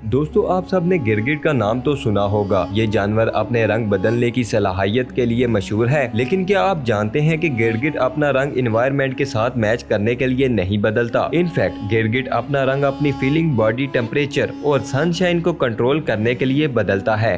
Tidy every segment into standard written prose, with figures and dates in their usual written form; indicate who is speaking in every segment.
Speaker 1: दोस्तों, आप सबने गिरगिट का नाम तो सुना होगा। ये जानवर अपने रंग बदलने की सलाहियत के लिए मशहूर है। लेकिन क्या आप जानते हैं कि गिरगिट अपना रंग इन्वायरमेंट के साथ मैच करने के लिए नहीं बदलता। इनफैक्ट गिरगिट अपना रंग अपनी फीलिंग, बॉडी टेम्परेचर और सनशाइन को कंट्रोल करने के लिए बदलता है।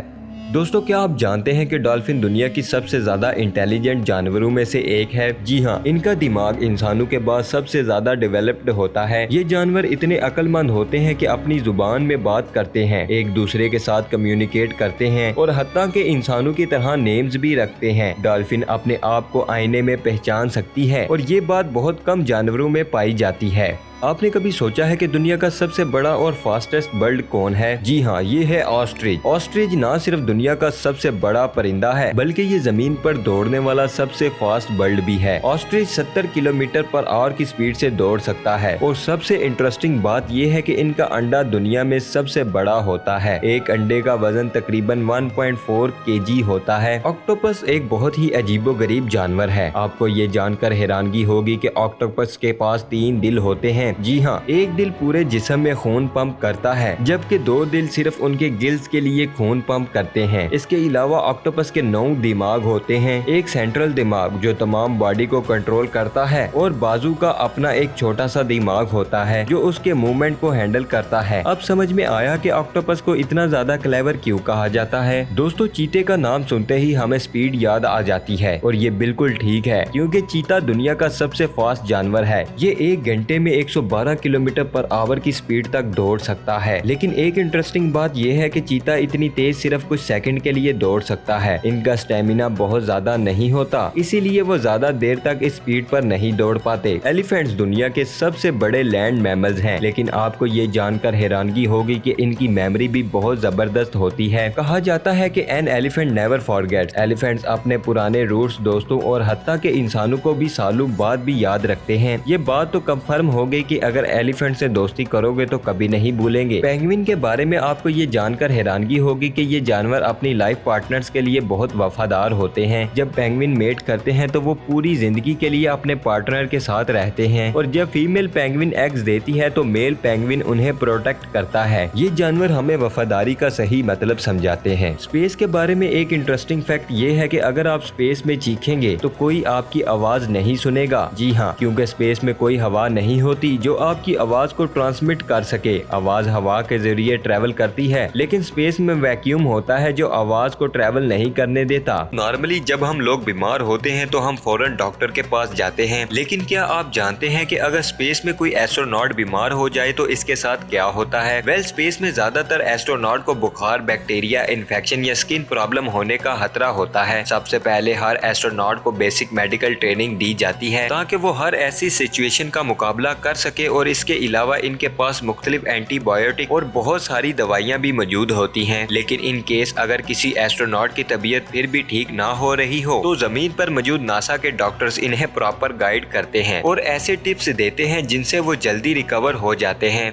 Speaker 1: दोस्तों, क्या आप जानते हैं कि डॉल्फिन दुनिया की सबसे ज्यादा इंटेलिजेंट जानवरों में से एक है। जी हाँ, इनका दिमाग इंसानों के बाद सबसे ज्यादा डेवलप्ड होता है। ये जानवर इतने अक्लमंद होते हैं कि अपनी जुबान में बात करते हैं, एक दूसरे के साथ कम्युनिकेट करते हैं और हत्ता के इंसानों की तरह नेम्स भी रखते हैं। डॉल्फिन अपने आप को आईने में पहचान सकती है और ये बात बहुत कम जानवरों में पाई जाती है। आपने कभी सोचा है कि दुनिया का सबसे बड़ा और फास्टेस्ट बर्ड कौन है? जी हाँ, ये है ऑस्ट्रिच। ऑस्ट्रिच ना सिर्फ दुनिया का सबसे बड़ा परिंदा है, बल्कि ये जमीन पर दौड़ने वाला सबसे फास्ट बर्ड भी है। ऑस्ट्रिच 70 किलोमीटर पर आवर की स्पीड से दौड़ सकता है और सबसे इंटरेस्टिंग बात ये है कि इनका अंडा दुनिया में सबसे बड़ा होता है। एक अंडे का वजन तकरीबन 1.4 kg होता है। ऑक्टोपस एक बहुत ही अजीबोगरीब जानवर है। आपको ये जानकर हैरानगी होगी कि ऑक्टोपस के पास 3 दिल होते हैं। जी हाँ, एक दिल पूरे जिस्म में खून पंप करता है, जबकि 2 दिल सिर्फ उनके गिल्स के लिए खून पंप करते हैं। इसके अलावा ऑक्टोपस के 9 दिमाग होते हैं। एक सेंट्रल दिमाग जो तमाम बॉडी को कंट्रोल करता है और बाजू का अपना एक छोटा सा दिमाग होता है जो उसके मूवमेंट को हैंडल करता है। अब समझ में आया कि ऑक्टोपस को इतना ज्यादा क्लेवर क्यों कहा जाता है। दोस्तों, चीते का नाम सुनते ही हमें स्पीड याद आ जाती है और ये बिल्कुल ठीक है, क्योंकि चीता दुनिया का सबसे फास्ट जानवर है। ये 1 घंटे में 112 किलोमीटर पर आवर की स्पीड तक दौड़ सकता है। लेकिन एक इंटरेस्टिंग बात यह है कि चीता इतनी तेज सिर्फ कुछ सेकंड के लिए दौड़ सकता है। इनका स्टेमिना बहुत ज्यादा नहीं होता, इसीलिए वो ज्यादा देर तक इस स्पीड पर नहीं दौड़ पाते। एलिफेंट्स दुनिया के सबसे बड़े लैंड मैमल्स हैं, लेकिन आपको ये जानकर हैरानगी होगी कि इनकी मेमोरी भी बहुत जबरदस्त होती है। कहा जाता है कि an elephant never forgets. Elephants अपने पुराने रूट्स, दोस्तों और हत्ता के इंसानों को भी सालों बाद भी याद रखते हैं। ये बात तो कंफर्म हो गई कि अगर एलिफेंट से दोस्ती करोगे तो कभी नहीं भूलेंगे। पेंगुइन के बारे में आपको ये जानकर हैरानगी होगी कि ये जानवर अपनी लाइफ पार्टनर्स के लिए बहुत वफादार होते हैं। जब पेंगुइन मेट करते हैं तो वो पूरी जिंदगी के लिए अपने पार्टनर के साथ रहते हैं और जब फीमेल पेंगुइन एग्स देती है तो मेल पेंगुइन उन्हें प्रोटेक्ट करता है। ये जानवर हमें वफादारी का सही मतलब समझाते हैं। स्पेस के बारे में एक इंटरेस्टिंग फैक्ट ये है कि अगर आप स्पेस में चीखेंगे तो कोई आपकी आवाज नहीं सुनेगा। जी हाँ, क्योंकि स्पेस में कोई हवा नहीं होती जो आपकी आवाज को ट्रांसमिट कर सके। आवाज हवा के जरिए ट्रैवल करती है, लेकिन स्पेस में वैक्यूम होता है जो आवाज को ट्रैवल नहीं करने देता। नॉर्मली जब हम लोग बीमार होते हैं तो हम फौरन डॉक्टर के पास जाते हैं, लेकिन क्या आप जानते हैं कि अगर स्पेस में कोई एस्ट्रोनॉट बीमार हो जाए तो इसके साथ क्या होता है? वेल, स्पेस में ज्यादातर एस्ट्रोनॉट को बुखार, बैक्टीरिया इन्फेक्शन या स्किन प्रॉब्लम होने का खतरा होता है। सबसे पहले हर एस्ट्रोनॉट को बेसिक मेडिकल ट्रेनिंग दी जाती है ताकि वो हर ऐसी सिचुएशन का मुकाबला कर सके और इसके अलावा इनके पास मुख्तलिफ एंटीबायोटिक और बहुत सारी दवाइयाँ भी मौजूद होती हैं। लेकिन इन केस अगर किसी एस्ट्रोनॉट की तबीयत फिर भी ठीक ना हो रही हो तो जमीन पर मौजूद नासा के डॉक्टर्स इन्हें प्रॉपर गाइड करते हैं और ऐसे टिप्स देते हैं जिनसे वो जल्दी रिकवर हो जाते हैं।